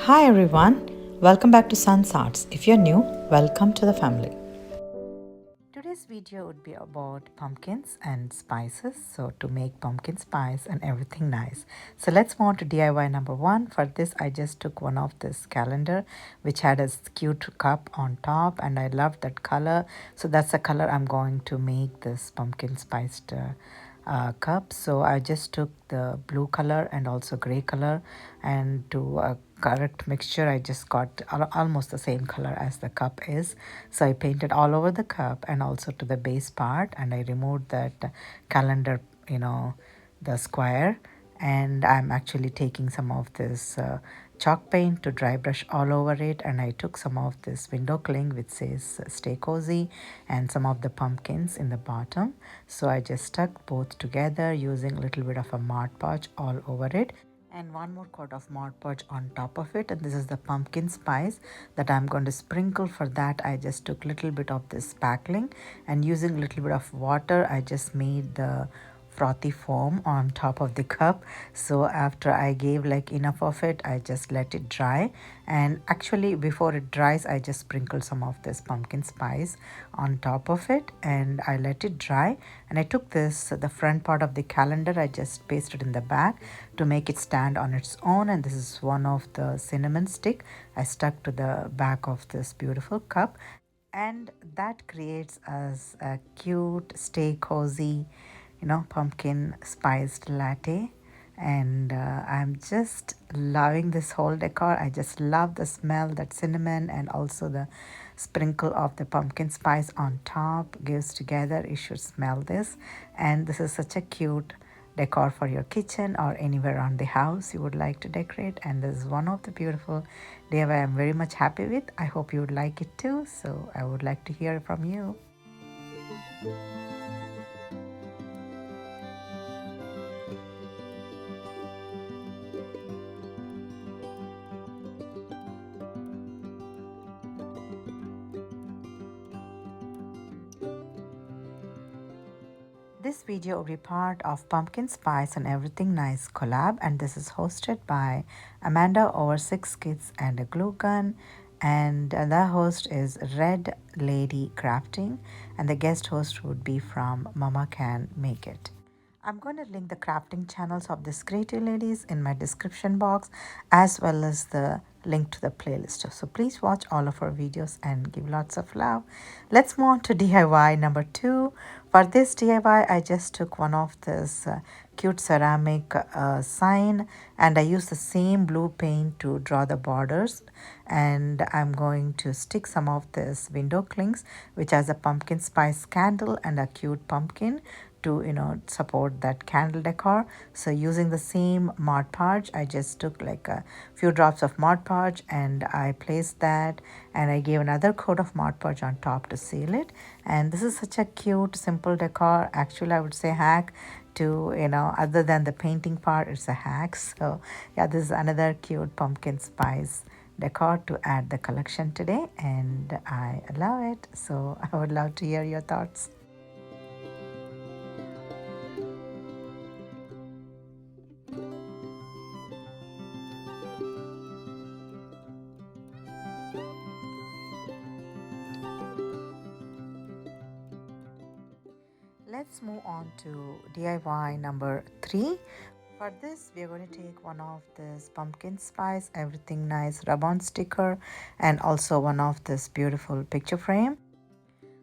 Hi everyone, welcome back to Sun's Arts. If you're new, welcome to the family. Today's video would be about pumpkins and spices. So to make pumpkin spice and everything nice. So let's move on to DIY number one. For this I just took one of this calendar which had a cute cup on top and I loved that color. So that's the color I'm going to make this pumpkin spiced cup. So I just took the blue color and also gray color, and to a correct mixture I just got almost the same color as the cup is. So I painted all over the cup and also to the base part, and I removed that calendar, the square, and I'm actually taking some of this chalk paint to dry brush all over it, and I took some of this window cling which says stay cozy and some of the pumpkins in the bottom. So I just stuck both together using a little bit of a Mod Podge all over it and one more coat of Mod Podge on top of it, and this is the pumpkin spice that I'm going to sprinkle. For that I just took a little bit of this spackling and using a little bit of water I just made the frothy foam on top of the cup. So after I gave like enough of it, I just let it dry, and actually before it dries I just sprinkle some of this pumpkin spice on top of it and I let it dry. And I took this the front part of the calendar, I just pasted in the back to make it stand on its own, and this is one of the cinnamon stick I stuck to the back of this beautiful cup, and that creates as a cute stay cozy pumpkin spiced latte. And I'm just loving this whole decor. I just love the smell, that cinnamon and also the sprinkle of the pumpkin spice on top gives together. You should smell this, and this is such a cute decor for your kitchen or anywhere around the house you would like to decorate. And this is one of the beautiful DIY I'm very much happy with. I hope you would like it too, so I would like to hear from you. This video will be part of Pumpkin Spice and Everything Nice collab, and this is hosted by Amanda over 6 kids and a glue gun, and the host is Red Lady Crafting, and the guest host would be from Mama Can Make It. I'm going to link the crafting channels of these creative ladies in my description box as well as the link to the playlist. So please watch all of our videos and give lots of love. Let's move on to DIY number 2. For this DIY, I just took one of this cute ceramic sign and I used the same blue paint to draw the borders, and I'm going to stick some of this window clings which has a pumpkin spice candle and a cute pumpkin to support that candle decor. So using the same Mod Podge, I just took like a few drops of Mod Podge and I placed that, and I gave another coat of Mod Podge on top to seal it. And this is such a cute simple decor, actually I would say hack to other than the painting part, it's a hack. So yeah, this is another cute pumpkin spice decor to add the collection today, and I love it. So I would love to hear your thoughts. Let's move on to DIY number 3. For this, we are going to take one of this pumpkin spice, everything nice rub-on sticker, and also one of this beautiful picture frame.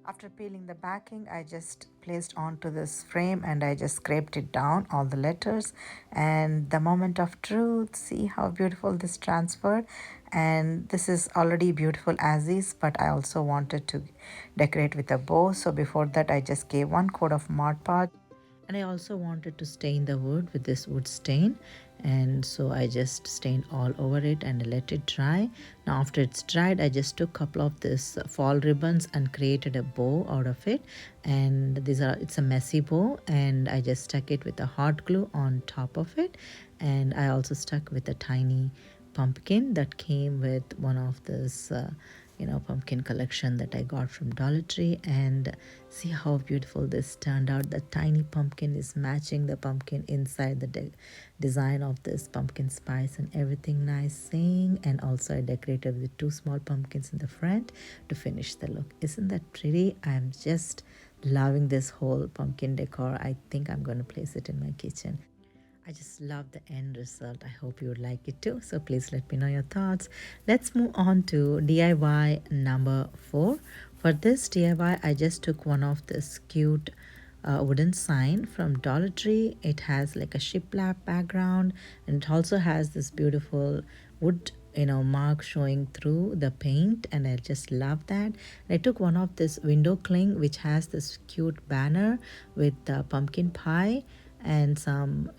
After peeling the backing, I just placed onto this frame and I just scraped it down, all the letters, and the moment of truth. See how beautiful this transferred, and this is already beautiful as is, but I also wanted to decorate with a bow. So before that I just gave one coat of Mod Podge, and I also wanted to stain the wood with this wood stain, and so I just stained all over it and let it dry. Now after it's dried, I just took a couple of this fall ribbons and created a bow out of it, and it's a messy bow, and I just stuck it with a hot glue on top of it, and I also stuck with a tiny pumpkin that came with one of this pumpkin collection that I got from Dollar Tree. And see how beautiful this turned out. The tiny pumpkin is matching the pumpkin inside the design of this pumpkin spice, and everything nice saying. And also I decorated with two small pumpkins in the front to finish the look. Isn't that pretty? I'm just loving this whole pumpkin decor. I think I'm going to place it in my kitchen. I just love the end result. I hope you would like it too. So please let me know your thoughts. Let's move on to DIY number 4. For this DIY, I just took one of this cute wooden sign from Dollar Tree. It has like a shiplap background, and it also has this beautiful wood mark showing through the paint, and I just love that. And I took one of this window cling which has this cute banner with the pumpkin pie and some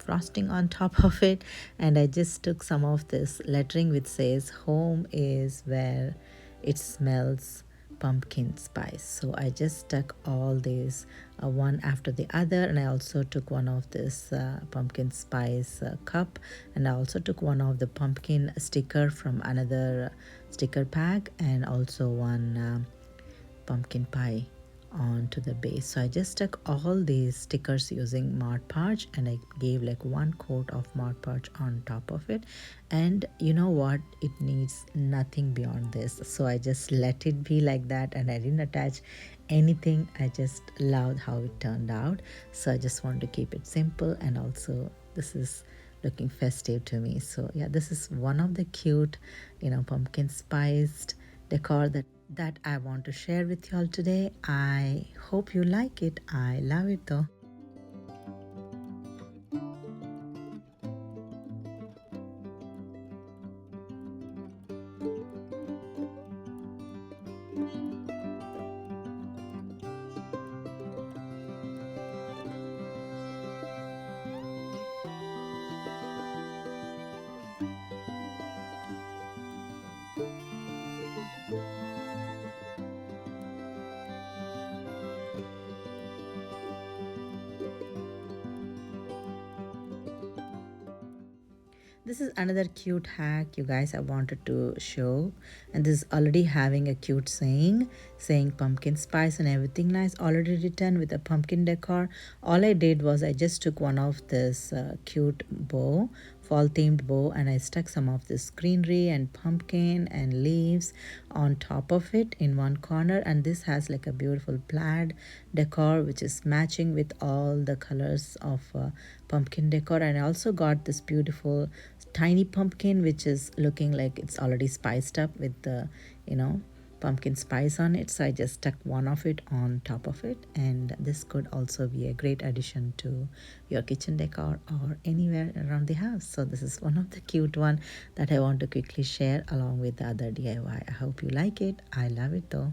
frosting on top of it, and I just took some of this lettering which says home is where it smells pumpkin spice. So I just stuck all these one after the other, and I also took one of this pumpkin spice cup, and I also took one of the pumpkin sticker from another sticker pack, and also one pumpkin pie onto the base. So I just stuck all these stickers using Mod Podge, and I gave like one coat of Mod Podge on top of it. And you know what, it needs nothing beyond this, so I just let it be like that, and I didn't attach anything. I just loved how it turned out, so I just wanted to keep it simple. And also this is looking festive to me. So yeah, this is one of the cute pumpkin spiced decor that I want to share with you all today. I hope you like it. I love it though. This is another cute hack, you guys, I wanted to show. And this is already having a cute saying pumpkin spice and everything nice, already written with a pumpkin decor. All I did was I just took one of this cute bow, fall themed bow, and I stuck some of this greenery and pumpkin and leaves on top of it in one corner. And this has like a beautiful plaid decor which is matching with all the colors of pumpkin decor. And I also got this beautiful tiny pumpkin which is looking like it's already spiced up with the pumpkin spice on it. So I just stuck one of it on top of it, and this could also be a great addition to your kitchen decor or anywhere around the house. So this is one of the cute one that I want to quickly share along with the other DIY. I hope you like it. I love it though.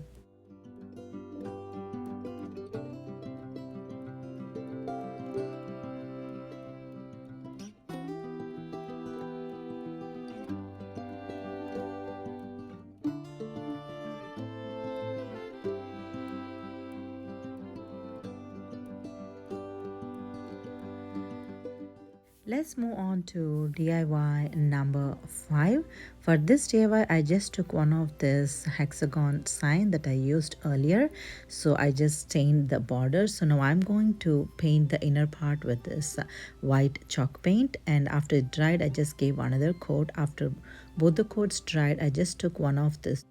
Let's move on to DIY number 5. For this DIY, I just took one of this hexagon sign that I used earlier. So I just stained the border. So now I'm going to paint the inner part with this white chalk paint. And after it dried, I just gave another coat. After both the coats dried, I just took one of this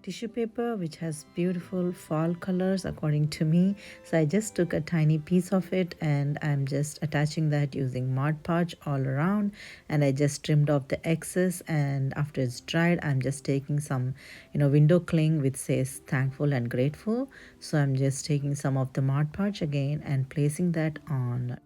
tissue paper which has beautiful fall colors according to me. So I just took a tiny piece of it, and I'm just attaching that using Mod Podge all around, and I just trimmed off the excess. And after it's dried, I'm just taking some window cling which says thankful and grateful. So I'm just taking some of the Mod Podge again and placing that on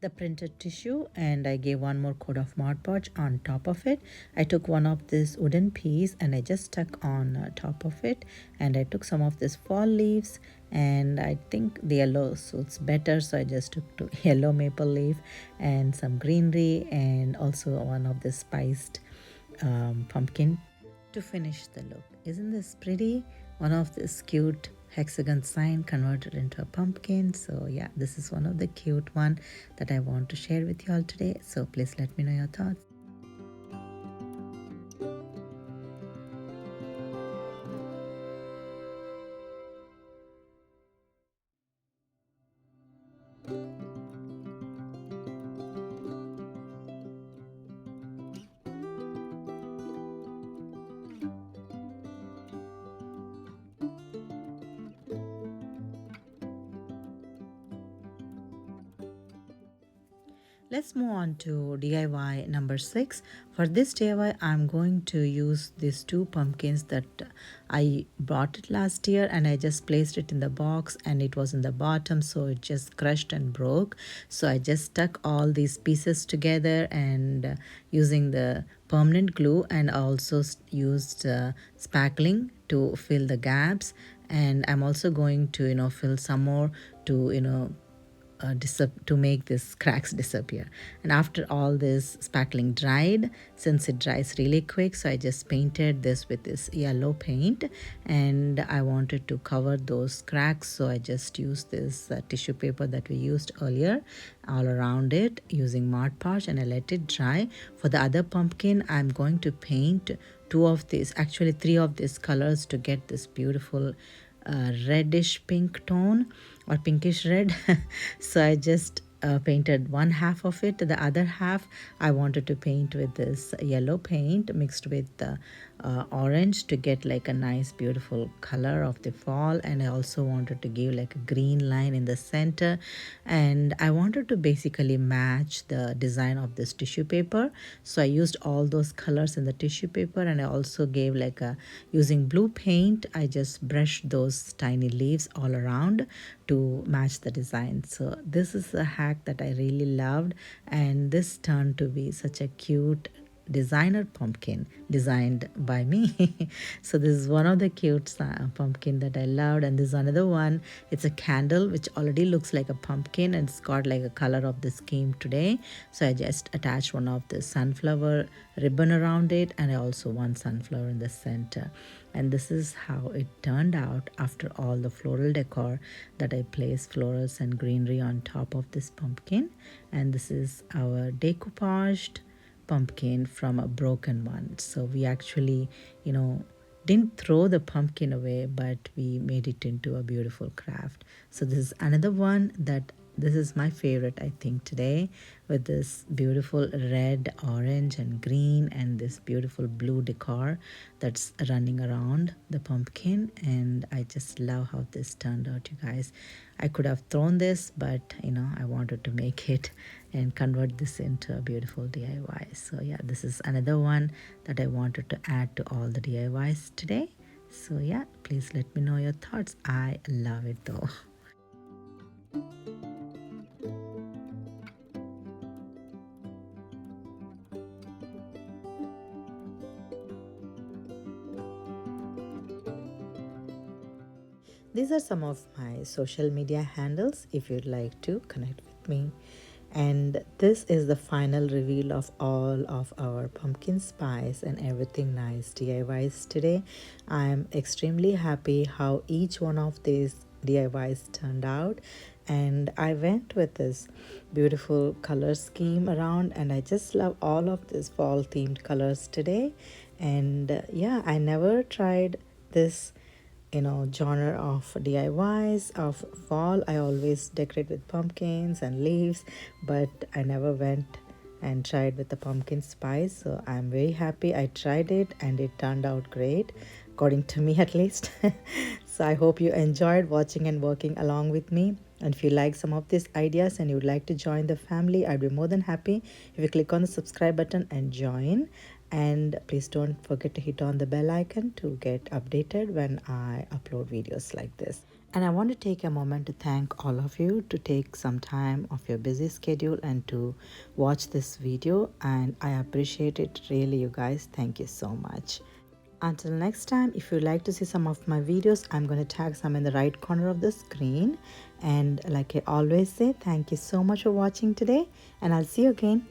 the printed tissue, and I gave one more coat of Mod Podge on top of it. I took one of this wooden piece and I just stuck on top of it, and I took some of this fall leaves, and I think the yellow suits better, so I just took yellow maple leaf and some greenery and also one of the spiced pumpkin to finish the look. Isn't this pretty? One of this cute hexagon sign converted into a pumpkin. So yeah, this is one of the cute one that I want to share with you all today. So please let me know your thoughts. Let's move on to DIY number 6. For this DIY, I'm going to use these two pumpkins that I bought it last year, and I just placed it in the box and it was in the bottom, so it just crushed and broke. So I just stuck all these pieces together and using the permanent glue, and also used spackling to fill the gaps. And I'm also going to fill some more to to make this cracks disappear. And after all this spackling dried, since it dries really quick, so I just painted this with this yellow paint, and I wanted to cover those cracks, so I just used this tissue paper that we used earlier all around it using Mod Podge, and I let it dry. For the other pumpkin, I'm going to paint actually three of these colors to get this beautiful reddish pink tone or pinkish red. So I just painted one half of it. The other half I wanted to paint with this yellow paint mixed with orange to get like a nice beautiful color of the fall. And I also wanted to give like a green line in the center, and I wanted to basically match the design of this tissue paper. So I used all those colors in the tissue paper, and I also gave like a using blue paint. I just brushed those tiny leaves all around to match the design. So this is a hack that I really loved, and this turned to be such a cute designer pumpkin designed by me. So this is one of the cute pumpkin that I loved, and this is another one. It's a candle which already looks like a pumpkin, and it's got like a color of the scheme today. So I just attached one of the sunflower ribbon around it, and I also one sunflower in the center. And this is how it turned out after all the floral decor that I placed florals and greenery on top of this pumpkin. And this is our decoupaged pumpkin from a broken one. So we actually, didn't throw the pumpkin away, but we made it into a beautiful craft. So this is another one that this is my favorite, I think, today, with this beautiful red, orange, and green, and this beautiful blue decor that's running around the pumpkin. And I just love how this turned out, you guys. I could have thrown this, but I wanted to make it and convert this into a beautiful DIY. So yeah, this is another one that I wanted to add to all the DIYs today. So yeah, please let me know your thoughts. I love it though. These are some of my social media handles if you'd like to connect with me. And this is the final reveal of all of our pumpkin spice and everything nice DIYs today. I'm extremely happy how each one of these DIYs turned out, and I went with this beautiful color scheme around, and I just love all of these fall themed colors today. And yeah, I never tried this genre of DIYs of fall. I always decorate with pumpkins and leaves, but I never went and tried with the pumpkin spice. So I'm very happy I tried it and it turned out great, according to me at least. So I hope you enjoyed watching and working along with me. And if you like some of these ideas and you would like to join the family, I'd be more than happy if you click on the subscribe button and join. And please don't forget to hit on the bell icon to get updated when I upload videos like this. And I want to take a moment to thank all of you to take some time of your busy schedule and to watch this video. And I appreciate it really, you guys. Thank you so much. Until next time, if you'd like to see some of my videos, I'm going to tag some in the right corner of the screen. And like I always say, thank you so much for watching today, and I'll see you again.